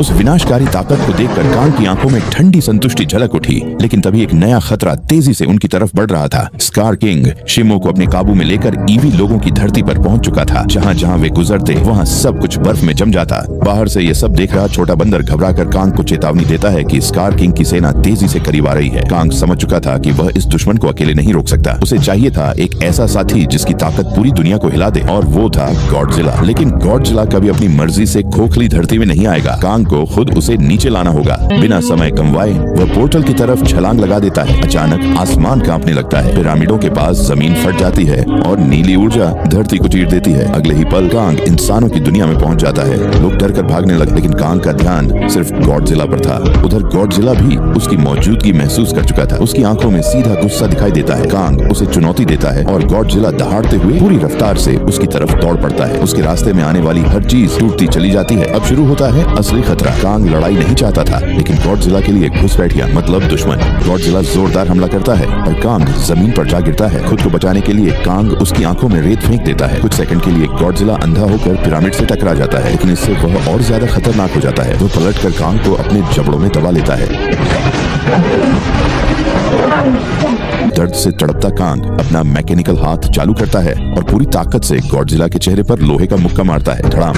उस विनाशकारी ताकत को देखकर कांग की आंखों में ठंडी संतुष्टि झलक उठी। लेकिन तभी एक नया खतरा तेजी से उनकी तरफ बढ़ रहा था। स्कार किंग शिमो को अपने काबू में लेकर ईवी लोगों की धरती पर पहुंच चुका था। जहां जहां वे गुजरते वहां सब कुछ बर्फ में जम जाता। बाहर से ये सब देख रहा छोटा बंदर घबराकर कांग को चेतावनी देता है कि स्कार किंग की सेना तेजी से करीब आ रही है। कांग समझ चुका था कि वह इस दुश्मन को अकेले नहीं रोक सकता। उसे चाहिए था एक ऐसा साथी जिसकी ताकत पूरी दुनिया को हिला दे, और वो था गॉडजिला। लेकिन गॉडजिला कभी अपनी मर्जी से खोखली धरती में नहीं आएगा। कांग को खुद उसे नीचे लाना होगा। बिना समय गंवाए वह पोर्टल की तरफ छलांग लगा देता है। अचानक आसमान कांपने लगता है। पिरामिडों के पास जमीन फट जाती है और नीली ऊर्जा धरती को चीर देती है। अगले ही पल कांग इंसानों की दुनिया में पहुंच जाता है। लोग डर कर भागने लगे, लेकिन कांग का ध्यान सिर्फ गॉडजिला पर था। उधर गॉडजिला भी उसकी मौजूदगी महसूस कर चुका था। उसकी आंखों में सीधा गुस्सा दिखाई देता है। कांग उसे चुनौती देता है और गॉडजिला दहाड़ते हुए पूरी रफ्तार से उसकी तरफ दौड़ पड़ता है। उसके रास्ते में आने वाली हर चीज टूटती चली जाती है। अब शुरू होता है असली खतरा। कांग लड़ाई नहीं चाहता था, लेकिन गॉडजिला के लिए घुसपैठिया मतलब दुश्मन। गॉडजिला जोरदार हमला करता है और कांग जमीन पर जा गिरता है। खुद को बचाने के लिए कांग उसकी आंखों में रेत फेंक देता है। कुछ सेकंड के लिए गॉडजिला अंधा होकर पिरामिड से टकरा जाता है, लेकिन इससे वह और ज्यादा खतरनाक हो जाता है। वह पलटकर कांग को अपने जबड़ों में दबा लेता है। दर्द से तड़पता कांग अपना मैकेनिकल हाथ चालू करता है और पूरी ताकत से गॉडजिला के चेहरे पर लोहे का मुक्का मारता है। धड़ाम।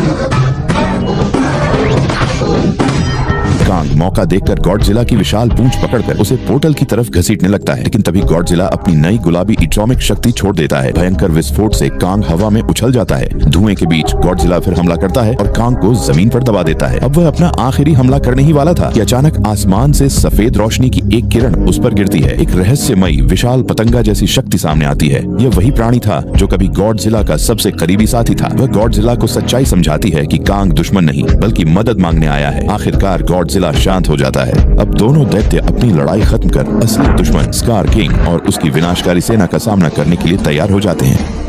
कांग मौका देखकर गॉडजिला की विशाल पूंछ पकड़कर उसे पोर्टल की तरफ घसीटने लगता है, लेकिन तभी गॉडजिला अपनी नई गुलाबी एटॉमिक शक्ति छोड़ देता है। भयंकर विस्फोट से कांग हवा में उछल जाता है। धुएं के बीच गॉडजिला फिर हमला करता है और कांग को जमीन पर दबा देता है। अब वह अपना आखिरी हमला करने ही वाला था कि अचानक आसमान से सफेद रोशनी की एक किरण उस पर गिरती है। एक रहस्यमयी विशाल पतंगा जैसी शक्ति सामने आती है। यह वही प्राणी था जो कभी गॉडजिला का सबसे करीबी साथी था। वह गॉडजिला को सच्चाई समझाती है कि कांग दुश्मन नहीं बल्कि मदद मांगने आया है। आखिरकार गॉडजिला शांत हो जाता है। अब दोनों दैत्य अपनी लड़ाई खत्म कर असली दुश्मन स्कार किंग और उसकी विनाशकारी सेना का सामना करने के लिए तैयार हो जाते हैं।